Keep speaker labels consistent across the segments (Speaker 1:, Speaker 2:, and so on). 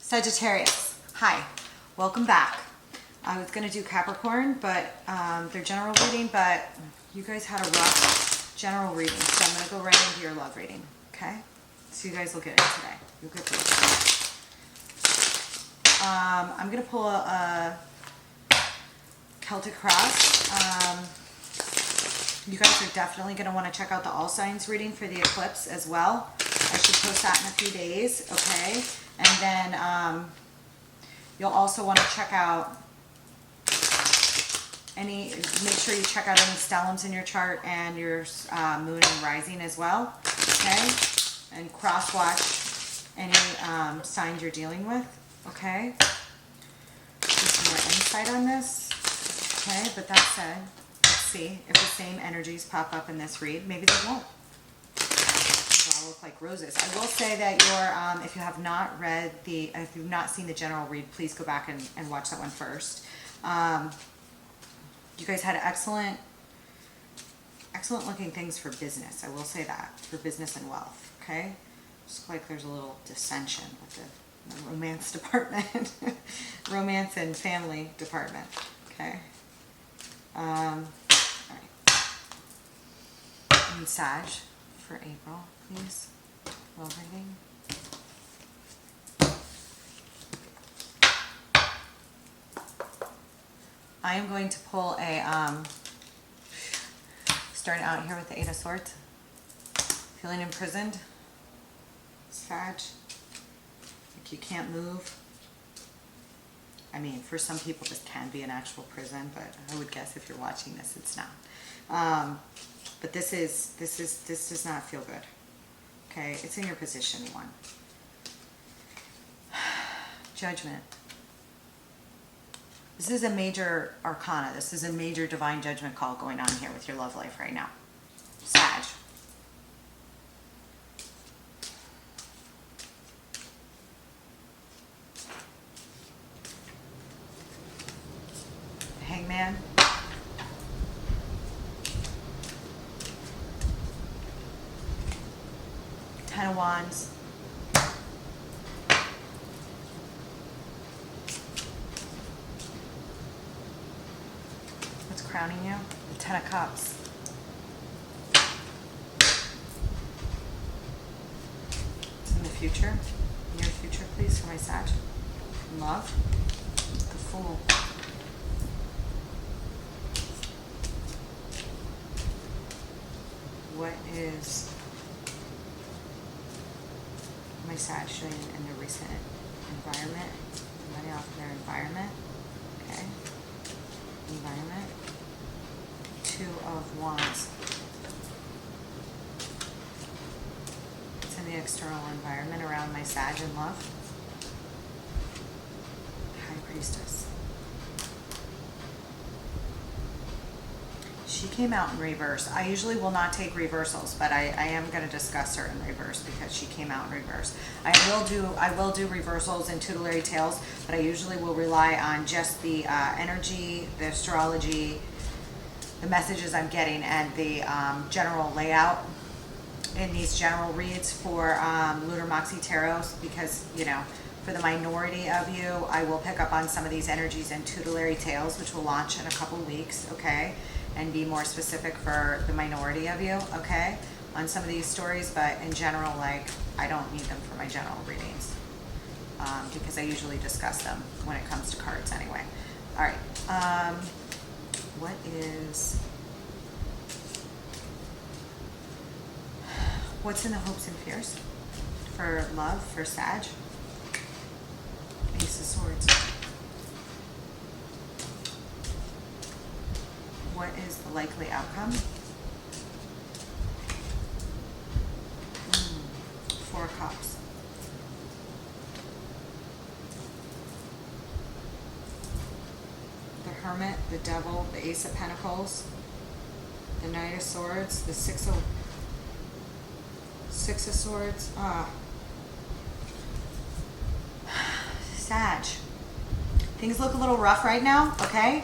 Speaker 1: Sagittarius, hi, welcome back. I was going to do Capricorn, but their general reading, but you guys had a rough general reading, so I'm going to go right into your love reading, okay? So you guys will get it today. You'll get the I'm going to pull a Celtic cross. You guys are definitely going to want to check out the all signs reading for the eclipse as well. I should post that in a few days, okay? And then you'll also want to check out make sure you check out any stelliums in your chart and your moon and rising as well, okay? And cross-watch any signs you're dealing with, okay? Just some more insight on this, okay? But that said, let's see if the same energies pop up in this read. Maybe they won't. All look like roses. I will say that if you have not read if you've not seen the general read, please go back and watch that one first. You guys had excellent looking things for business. I will say that, for business and wealth, okay? Just like there's a little dissension with the romance department, romance and family department, okay? All right. I need Sag for April, please. Love reading. I am going to pull starting out here with the Eight of Swords. Feeling imprisoned. Sag. Like you can't move. I mean, for some people this can be an actual prison, but I would guess if you're watching this, it's not. But this does not feel good. Okay, it's in your position one. Judgment. This is a major arcana. This is a major divine judgment call going on here with your love life right now. Sag. Hangman. Ten of Wands. What's crowning you? The Ten of Cups. It's in the future. Near future, please, for my Sag. Love. The Fool. What is my Sag doing in the recent environment? Money off of their environment. Okay. Environment. Two of Wands. It's in the external environment around my Sag and love. High Priestess. She came out in reverse. I usually will not take reversals, but I am going to discuss her in reverse because she came out in reverse. I will do reversals and tutelary tales, but I usually will rely on just the energy, the astrology, the messages I'm getting, and the general layout in these general reads for Lunar Moxie Tarot, because, you know, for the minority of you, I will pick up on some of these energies in tutelary tales, which will launch in a couple weeks, okay? And be more specific for the minority of you, okay, on some of these stories. But in general, like, I don't need them for my general readings because I usually discuss them when it comes to cards anyway. All right, what's in the hopes and fears for love, for Sag? Ace of Swords. What is the likely outcome? Four of Cups. The Hermit, the Devil, the Ace of Pentacles, the Knight of Swords, the Six of Swords. Sag. Things look a little rough right now, okay?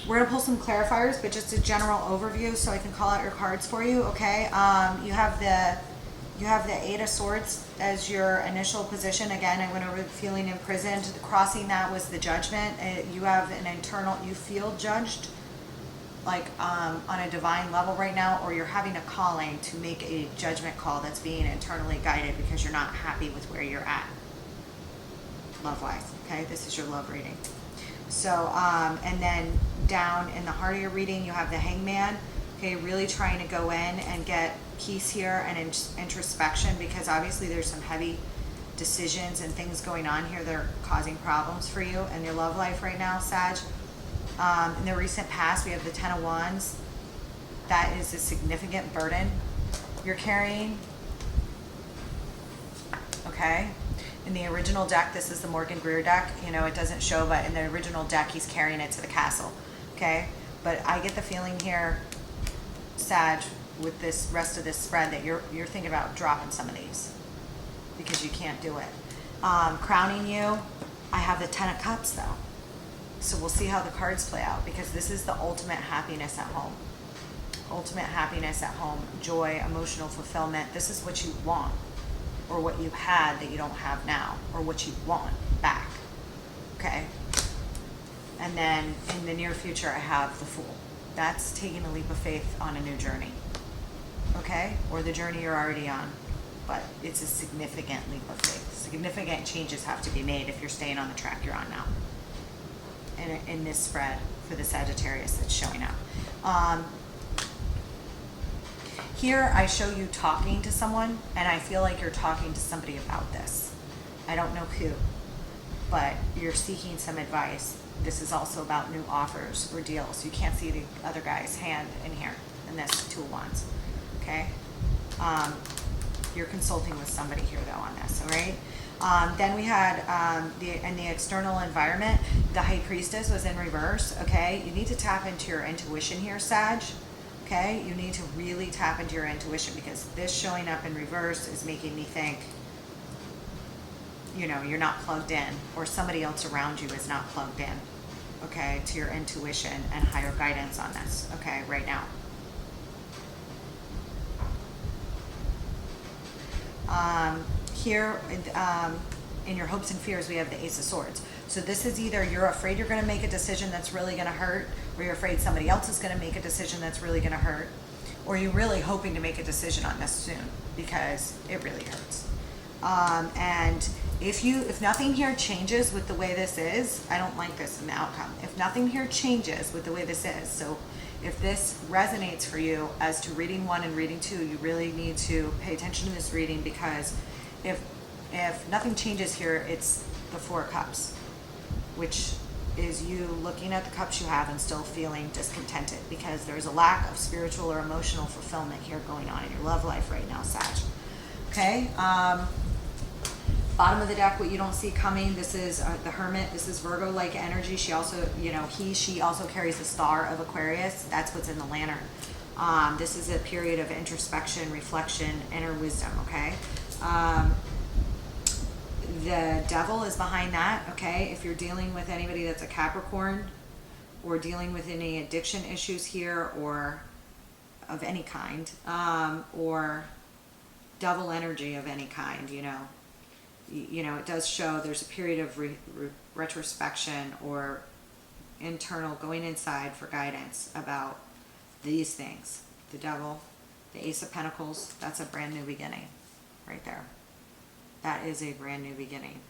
Speaker 1: We're going to pull some clarifiers, but just a general overview so I can call out your cards for you, okay? You have the You have the Eight of Swords as your initial position. Again, I went over feeling imprisoned. Crossing that was the Judgment. You have an internal, you feel judged, like on a divine level right now, or you're having a calling to make a judgment call that's being internally guided because you're not happy with where you're at, love-wise. Okay, this is your love reading. So, and then down in the heart of your reading, you have the Hangman. Okay, really trying to go in and get peace here and introspection, because obviously there's some heavy decisions and things going on here that are causing problems for you in your love life right now, Sag. In the recent past, we have the Ten of Wands. That is a significant burden you're carrying. Okay. In the original deck, this is the Morgan Greer deck. You know, it doesn't show, but in the original deck, he's carrying it to the castle. Okay. But I get the feeling here, Sag, with this rest of this spread, that you're thinking about dropping some of these because you can't do it. Crowning you, I have the Ten of Cups though. So we'll see how the cards play out, because this is the ultimate happiness at home. Ultimate happiness at home, joy, emotional fulfillment. This is what you want, or what you had that you don't have now, or what you want back. Okay? And then in the near future, I have the Fool. That's taking a leap of faith on a new journey. Okay? Or the journey you're already on. But it's a significant leap of faith. Significant changes have to be made if you're staying on the track you're on now. In this spread for the Sagittarius that's showing up. Here I show you talking to someone, and I feel like you're talking to somebody about this. I don't know who, but you're seeking some advice. This is also about new offers or deals. You can't see the other guy's hand in here, in this Two of Wands. Okay? You're consulting with somebody here though on this, all right? Then we had in the external environment, the High Priestess was in reverse. Okay, you need to tap into your intuition here, Sag. Okay, you need to really tap into your intuition, because this showing up in reverse is making me think, you know, you're not plugged in, or somebody else around you is not plugged in. Okay, to your intuition and higher guidance on this. Okay, right now. Here in your hopes and fears, we have the Ace of Swords. So this is either you're afraid you're going to make a decision that's really going to hurt, or you're afraid somebody else is going to make a decision that's really going to hurt, or you're really hoping to make a decision on this soon because it really hurts. And if nothing here changes with the way this is, I don't like this in the outcome. If nothing here changes with the way this is, so if this resonates for you as to reading 1 and reading 2, you really need to pay attention to this reading, because if nothing changes here, it's the Four of Cups, which is you looking at the cups you have and still feeling discontented, because there's a lack of spiritual or emotional fulfillment here going on in your love life right now, Sag. Okay? Bottom of the deck, what you don't see coming, this is the Hermit. This is Virgo-like energy. She also, she also carries the Star of Aquarius. That's what's in the lantern. This is a period of introspection, reflection, inner wisdom, okay? The Devil is behind that, okay? If you're dealing with anybody that's a Capricorn, or dealing with any addiction issues here, or of any kind, or devil energy of any kind, it does show there's a period of retrospection or internal going inside for guidance about these things. The Devil, the Ace of Pentacles, that's a brand new beginning right there. That is a brand new beginning.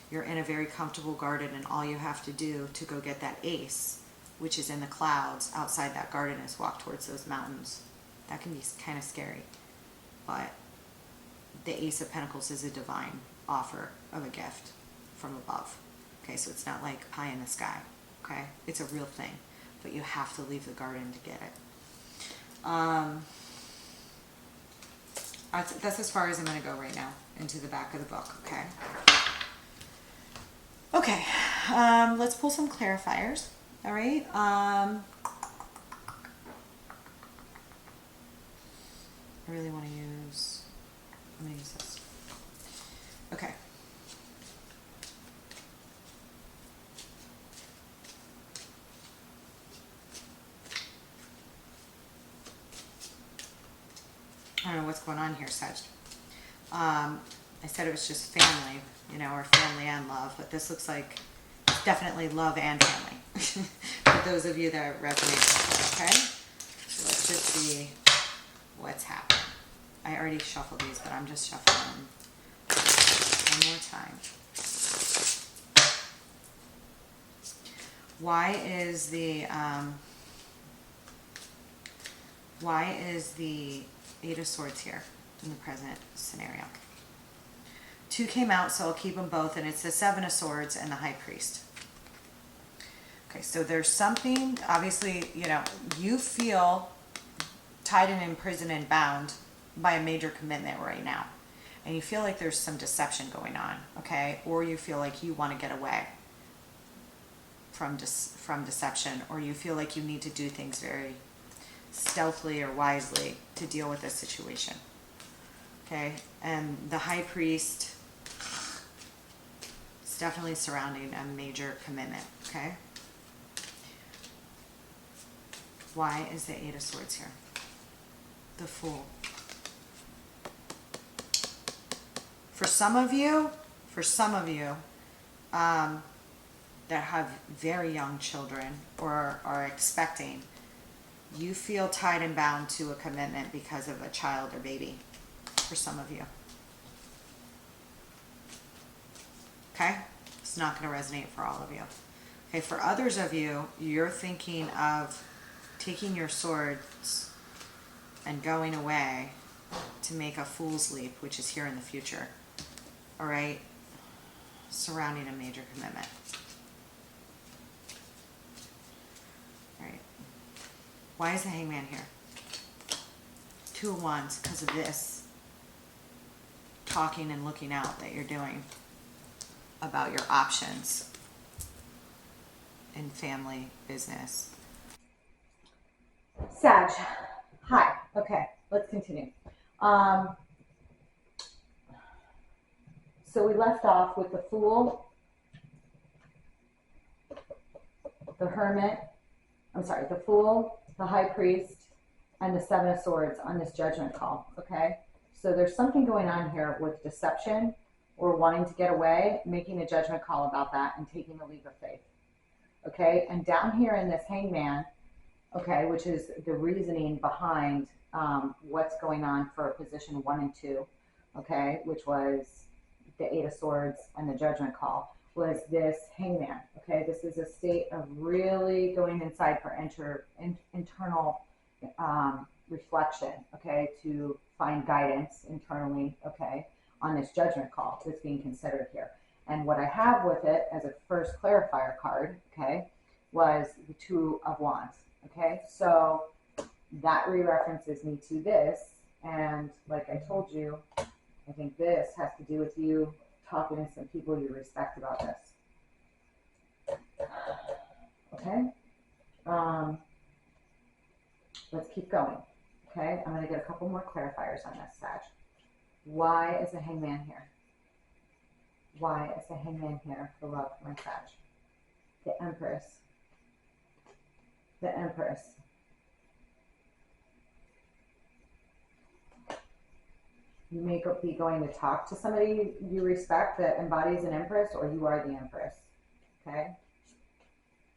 Speaker 1: You're in a very comfortable garden, and all you have to do to go get that ace, which is in the clouds outside that garden, is walk towards those mountains. That can be kind of scary, but the Ace of Pentacles is a divine offer of a gift from above. Okay, so it's not like pie in the sky. Okay, it's a real thing, but you have to leave the garden to get it. That's as far as I'm going to go right now into the back of the book. Okay. Okay. Let's pull some clarifiers. All right. I really want to use. I'm going to use this. Okay. I don't know what's going on here, Sag. I said it was just family, you know, or family and love, but this looks like it's definitely love and family. For those of you that resonate with it, okay? So let's just see what's happening. I already shuffled these, but I'm just shuffling them one more time. Why is the Eight of Swords here in the present scenario? Two came out, so I'll keep them both, and it's the Seven of Swords and the High Priest. Okay, so there's something, obviously, you know, you feel tied and imprisoned and bound by a major commitment right now. And you feel like there's some deception going on, okay? Or you feel like you want to get away from deception, or you feel like you need to do things very stealthily or wisely to deal with this situation. Okay, and the High Priest is definitely surrounding a major commitment, okay? Why is the Eight of Swords here? The Fool. For some of you, that have very young children or are expecting, you feel tied and bound to a commitment because of a child or baby. For some of you. Okay? It's not going to resonate for all of you. Okay, for others of you, you're thinking of taking your swords and going away to make a fool's leap, which is here in the future. All right? Surrounding a major commitment. All right. Why is the Hangman here? Two of Wands, because of this talking and looking out that you're doing about your options in family, business. Sag, hi. Okay, let's continue. So we left off with the Fool, the Hermit, the Fool, the High Priest, and the Seven of Swords on this judgment call, okay? So there's something going on here with deception or wanting to get away, making a judgment call about that and taking a leap of faith, okay? And down here in this Hangman, okay, which is the reasoning behind what's going on for position 1 and 2, okay, which was the Eight of Swords and the judgment call, was this Hangman, okay? This is a state of really going inside for internal reflection, okay, to find guidance internally, okay, on this judgment call that's being considered here. And what I have with it as a first clarifier card, okay, was the Two of Wands, okay? So that re-references me to this, and like I told you, I think this has to do with you talking to some people you respect about this. Okay? Let's keep going. Okay? I'm going to get a couple more clarifiers on this, Sag. Why is the Hangman here? Why is the Hangman here for love, my Sag? The Empress. The Empress. You may be going to talk to somebody you respect that embodies an Empress, or you are the Empress. Okay?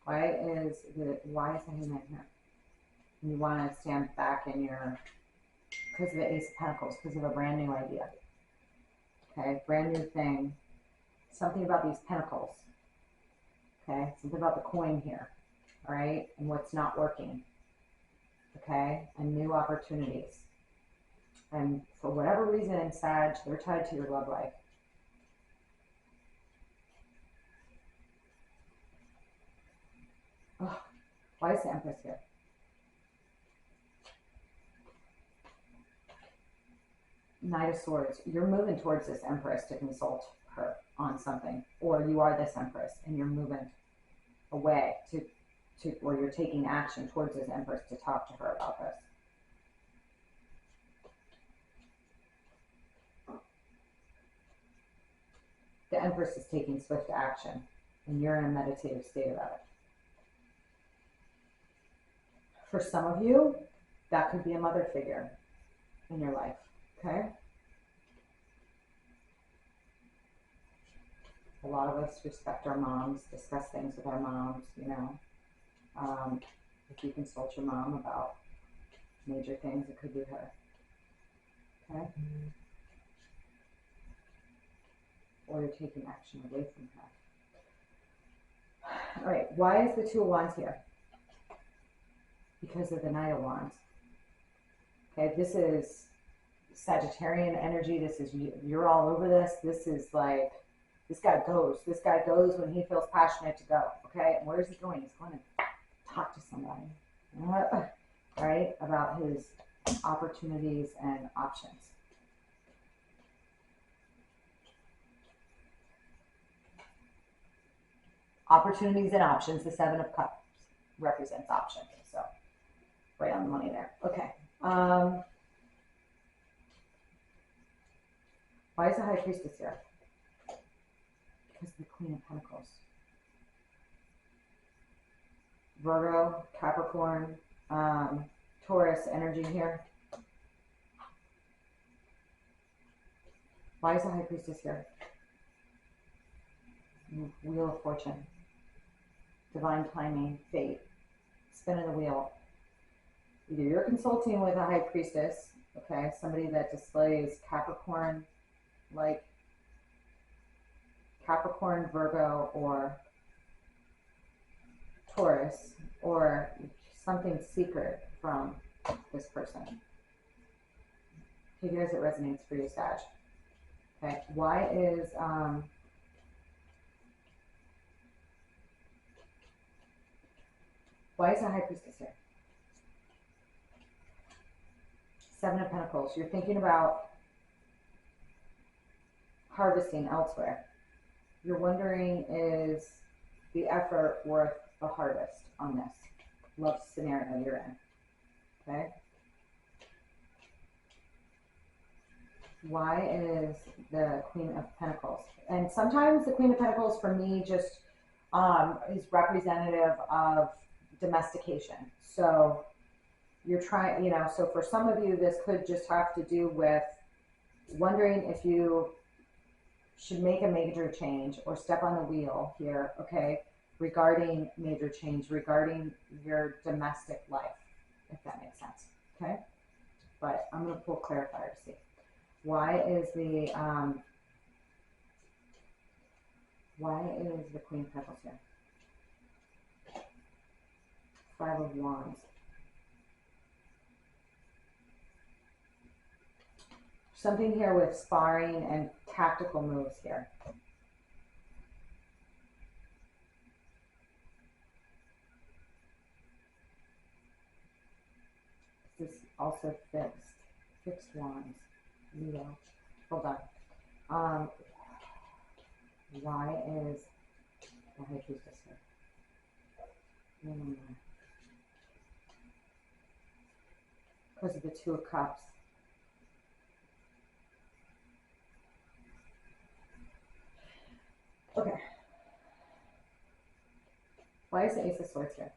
Speaker 1: Why is the Hangman here? And you want to stand back in your, because of the Ace of Pentacles, because of a brand new idea. Okay? Brand new thing. Something about these pentacles. Okay? Something about the coin here. All right? And what's not working. Okay? And new opportunities. And for whatever reason in Sag, they're tied to your love life. Oh, why is the Empress here? Knight of Swords. You're moving towards this Empress to consult her on something. Or you are this Empress and you're moving away or you're taking action towards this Empress to talk to her about this. The Empress is taking swift action, and you're in a meditative state about it. For some of you, that could be a mother figure in your life, okay? A lot of us respect our moms, discuss things with our moms, you know. If you consult your mom about major things, it could be her. Okay? Or you're taking action away from her. All right, why is the Two of Wands here? Because of the Knight of Wands. Okay, this is Sagittarian energy. This is, you're all over this. This is like, this guy goes. This guy goes when he feels passionate to go. Okay, and where is he going? He's going to talk to somebody, right, about his opportunities and options. Opportunities and options. The Seven of Cups represents options. So, right on the money there. Okay. Why is the High Priestess here? Because of the Queen of Pentacles. Virgo, Capricorn, Taurus energy here. Why is the High Priestess here? Wheel of Fortune. Divine timing, fate. Spinning the wheel. Either you're consulting with a High Priestess, okay, somebody that displays Capricorn, like Capricorn, Virgo, or Taurus, or something secret from this person. Okay, guys, it resonates for you, Sag. Okay, why is the High Priestess here? Seven of Pentacles. You're thinking about harvesting elsewhere. You're wondering, is the effort worth the harvest on this love scenario you're in? Okay. Why is the Queen of Pentacles? And sometimes the Queen of Pentacles for me just is representative of domestication. So you're trying, you know, so for some of you, this could just have to do with wondering if you should make a major change or step on the wheel here, okay, regarding major change, regarding your domestic life, if that makes sense, okay? But I'm going to pull clarifier to see. Why is the Queen of Pentacles here? Five of Wands. Something here with sparring and tactical moves here. This is also fixed wands. Leo. Hold on. Why is the High Priestess here? Because of the Two of Cups. Okay. Why is the Ace of Swords here?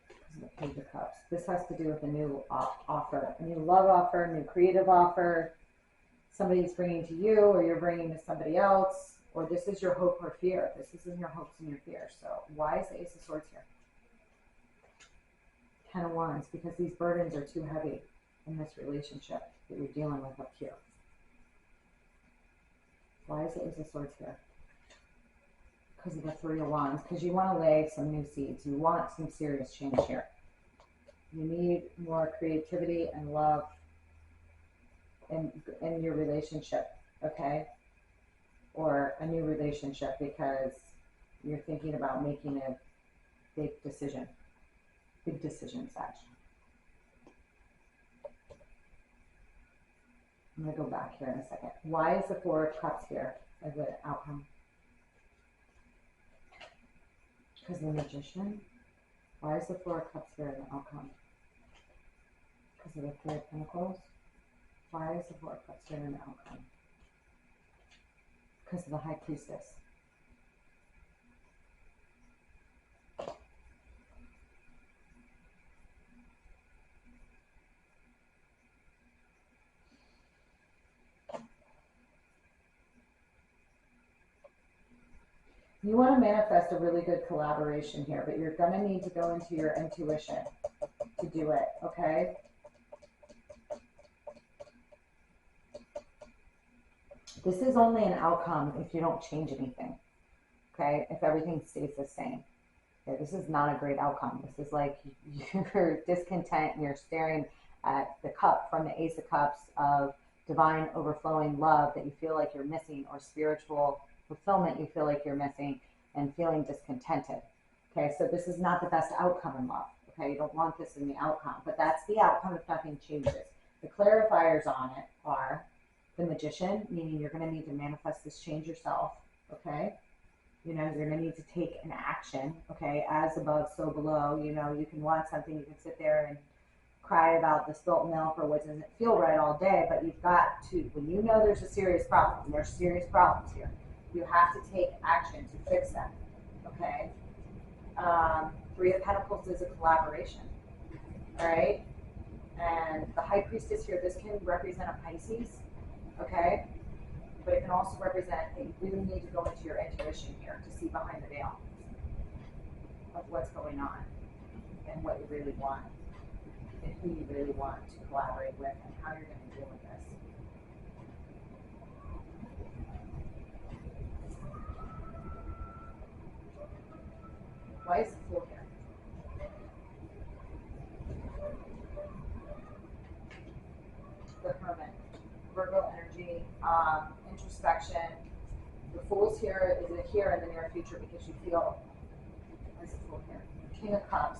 Speaker 1: Because of the Page of Cups. This has to do with a new offer, a new love offer, a new creative offer. Somebody's bringing to you, or you're bringing to somebody else, or this is your hope or fear. This isn't your hopes and your fears. So why is the Ace of Swords here? Ten of Wands, because these burdens are too heavy in this relationship that you're dealing with up here. Why is the Ace of Swords here? Because of the Three of Wands. Because you want to lay some new seeds. You want some serious change here. You need more creativity and love in your relationship, okay? Or a new relationship, because you're thinking about making a big decision. Big decisions, actually. I'm going to go back here in a second. Why is the Four of Cups here as an outcome? Because the Magician. Why is the Four of Cups here as an outcome? Because of the Three of Pentacles. Why is the Four of Cups here as an outcome? Because of the High Priestess. You want to manifest a really good collaboration here, but you're going to need to go into your intuition to do it, okay? This is only an outcome if you don't change anything, okay? If everything stays the same. Okay, this is not a great outcome. This is like you're discontent and you're staring at the cup from the Ace of Cups of divine overflowing love that you feel like you're missing, or spiritual fulfillment you feel like you're missing, and feeling discontented. Okay, so this is not the best outcome in love. Okay, you don't want this in the outcome, but that's the outcome if nothing changes. The clarifiers on it are the Magician, meaning you're going to need to manifest this change yourself. Okay, you know, you're going to need to take an action. Okay, as above, so below. You know, you can want something, you can sit there and cry about the spilt milk or what doesn't feel right all day, but you've got to, when you know there's a serious problem, and there's serious problems here, you have to take action to fix them. Okay. Three of Pentacles is a collaboration. All right. And the High Priestess here, this can represent a Pisces. Okay. But it can also represent that you really need to go into your intuition here to see behind the veil of what's going on and what you really want and who you really want to collaborate with and how you're going to deal with this. Why is the Fool here? The Hermit. Virgo energy, introspection. The Fool's here is it here in the near future because you feel, why is the Fool here? King of Cups.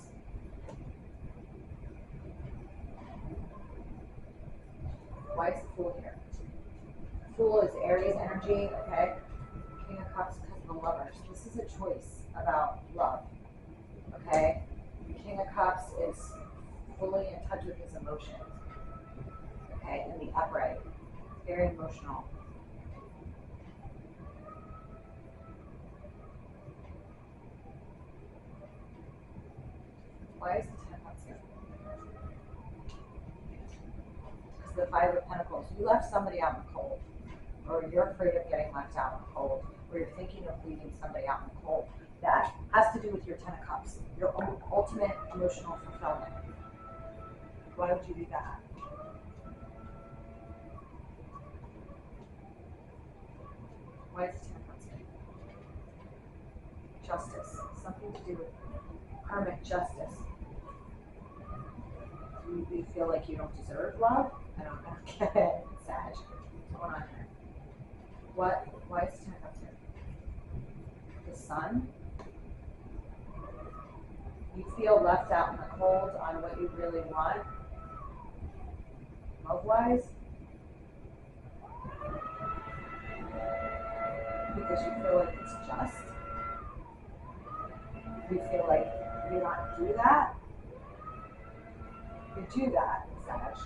Speaker 1: Why is the Fool here? Fool is Aries energy, okay? King of Cups because of the Lovers. This is a choice about love, okay? The King of Cups is fully in touch with his emotions, okay? And the Upright, very emotional. Why is the Ten of Cups here? Because the Five of Pentacles. You left somebody out in the cold, or you're afraid of getting left out in the cold, or you're thinking of leaving somebody out in the cold. That has to do with your Ten of Cups, your ultimate emotional fulfillment. Why would you do that? Why is the Ten of Cups here? Justice. Something to do with karmic justice. Do you feel like you don't deserve love? I don't get it. Sag. What's going on here? Why is the Ten of Cups here? The Sun? You feel left out in the cold on what you really want? Love-wise? Because you feel like it's just? You feel like you don't do that? You do that, Sag.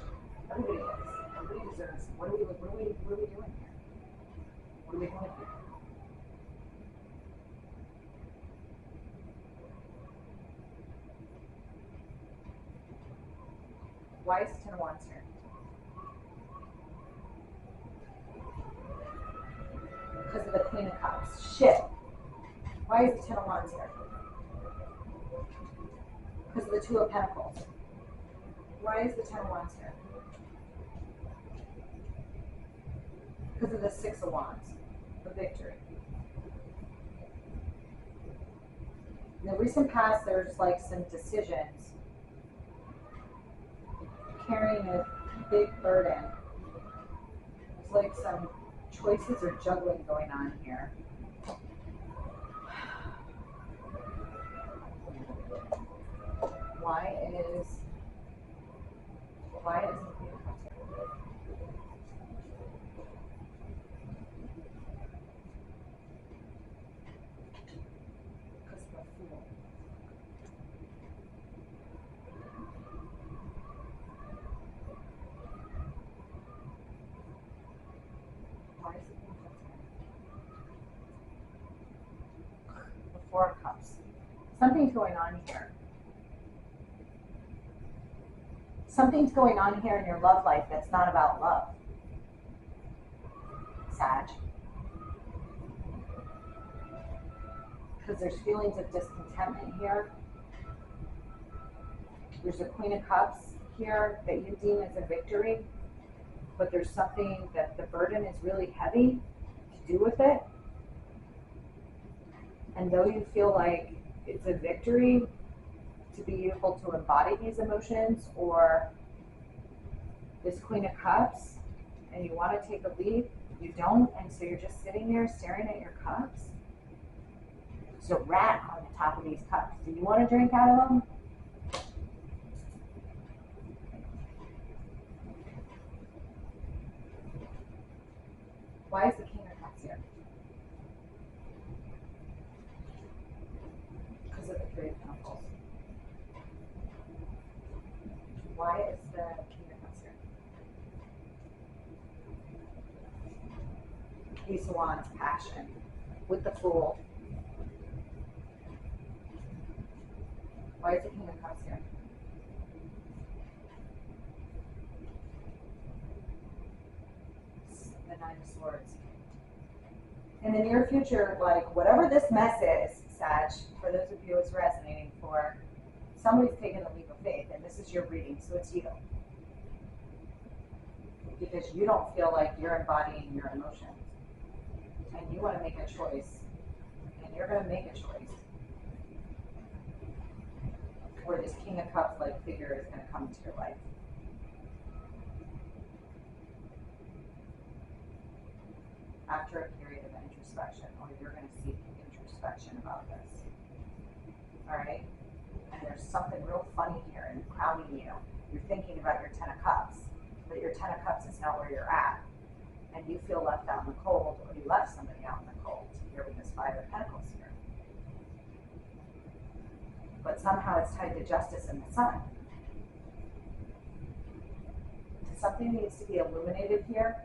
Speaker 1: Everybody is. Everybody deserves. What are we doing here? What are we going to do? Why is the Ten of Wands here? Because of the Queen of Cups. Shit. Why is the Ten of Wands here? Because of the Two of Pentacles. Why is the Ten of Wands here? Because of the Six of Wands. The Victory. In the recent past, there's like some decisions. Carrying a big burden. There's like some choices or juggling going on here. Why is the Queen of Cups here? Because of the Fool. Why is the Queen of Cups here? The Four of Cups. Something's going on here. Something's going on here in your love life that's not about love. Sag. because there's feelings of discontentment here. There's a Queen of Cups here that you deem as a victory, but there's something that the burden is really heavy to do with it. And though you feel like it's a victory to be able to embody these emotions or this Queen of Cups, and you want to take a leap, you don't, and so you're just sitting there staring at your cups. There's a rat on the top of these cups. Do you want to drink out of them? Why is the King of Cups here? Because of the Three of Pentacles. Why is the King of Cups here? Ace of Wands, passion. With the Fool. Why is the King of Cups here? The Nine of Swords. In the near future, like whatever this mess is, Sag, for those of you it's resonating for, somebody's taking a leap of faith, and this is your reading, so it's you. Because you don't feel like you're embodying your emotions. And you want to make a choice. And you're going to make a choice. Where this King of Cups like figure is going to come into your life. After a period of introspection, or you're going to seek introspection about this. Alright? And there's something real funny here and crowding you. You're thinking about your Ten of Cups, but your Ten of Cups is not where you're at. And you feel left out in the cold, or you left somebody out in the cold. Here with this Five of Pentacles here. But somehow it's tied to justice and the sun. Something needs to be illuminated here.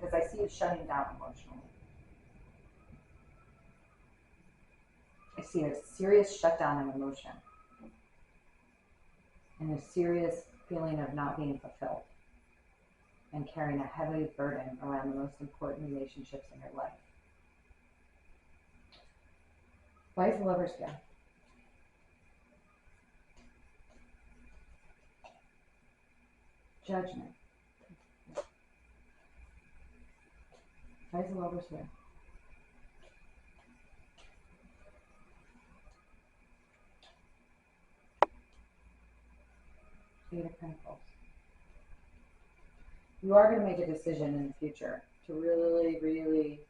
Speaker 1: Because I see you shutting down emotionally. I see a serious shutdown of emotion. And a serious feeling of not being fulfilled. And carrying a heavy burden around the most important relationships in your life. Why is the Lovers here? Judgment. Why is the Lovers here? Eight of Pentacles. You are going to make a decision in the future to really, really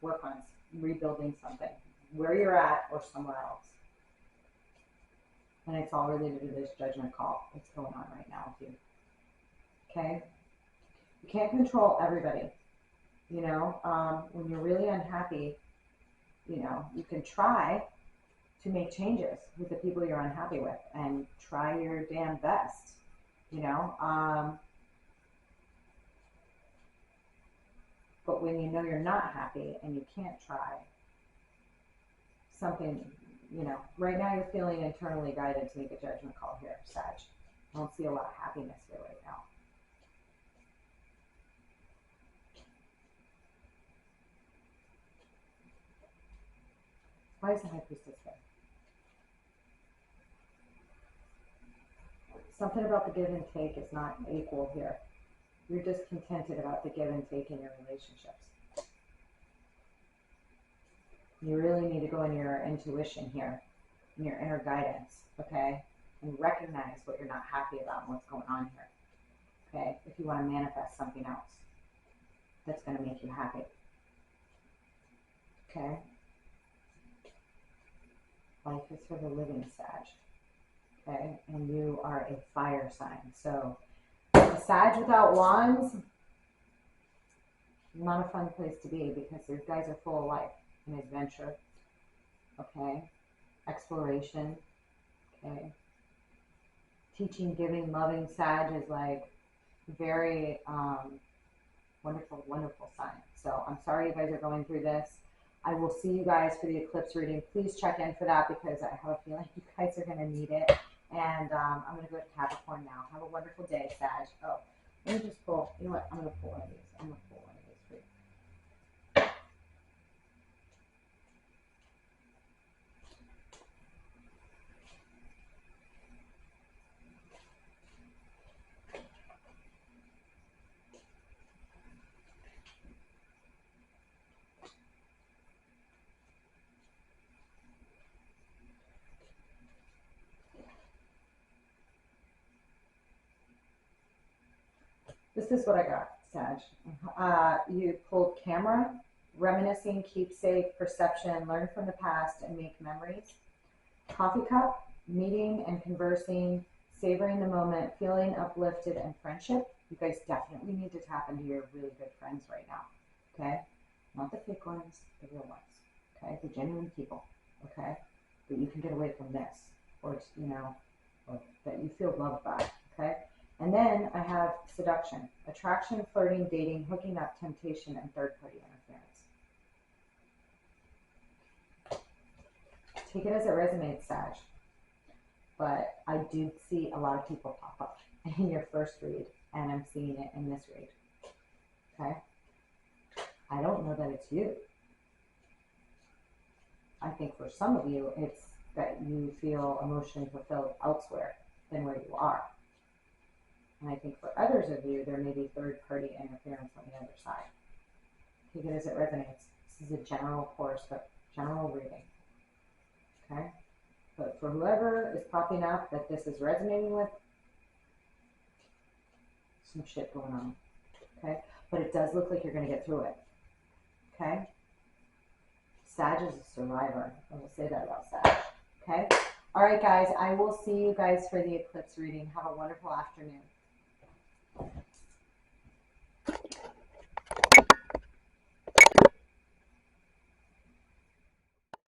Speaker 1: work on rebuilding something, where you're at or somewhere else. And it's all related to this judgment call that's going on right now with you. Okay? You can't control everybody. You know, when you're really unhappy, you know, you can try to make changes with the people you're unhappy with and try your damn best, you know. But when you know you're not happy and you can't try something, you know, right now you're feeling internally guided to make a judgment call here, Sag. I don't see a lot of happiness here right now. Why is the High Priestess there? Something about the give and take is not equal here. You're discontented about the give and take in your relationships. You really need to go in your intuition here, in your inner guidance, okay? And recognize what you're not happy about and what's going on here, okay? If you want to manifest something else that's going to make you happy, okay? Life is for the living, Sag, okay? And you are a fire sign, so a Sag without wands, not a fun place to be because these guys are full of life and adventure, okay? Exploration, okay? Teaching, giving, loving, Sag is like very wonderful, wonderful sign. So I'm sorry you guys are going through this. I will see you guys for the eclipse reading. Please check in for that because I have a feeling you guys are going to need it. And I'm going to go to Capricorn now. Have a wonderful day, Sag. Oh, let me just pull. You know what? I'm going to pull one of these. I'm going to pull one of these for you.
Speaker 2: This is what I got, Sag. You pulled camera, reminiscing, keepsake, perception, learn from the past, and make memories. Coffee cup, meeting and conversing, savoring the moment, feeling uplifted, and friendship. You guys definitely need to tap into your really good friends right now, okay? Not the fake ones, the real ones, okay? The genuine people, okay? That you can get away from this, or, you know, or that you feel loved by, okay? And then I have seduction, attraction, flirting, dating, hooking up, temptation, and third-party interference. Take it as it resonates, Sag. But I do see a lot of people pop up in your first read, and I'm seeing it in this read. Okay? I don't know that it's you. I think for some of you, it's that you feel emotionally fulfilled elsewhere than where you are. And I think for others of you, there may be third-party interference on the other side. Take it as it resonates. This is a general course, but general reading. Okay? But for whoever is popping up that this is resonating with, some shit going on. Okay? But it does look like you're going to get through it. Okay? Sag is a survivor. I will say that about Sag. Okay? All right, guys. I will see you guys for the eclipse reading. Have a wonderful afternoon.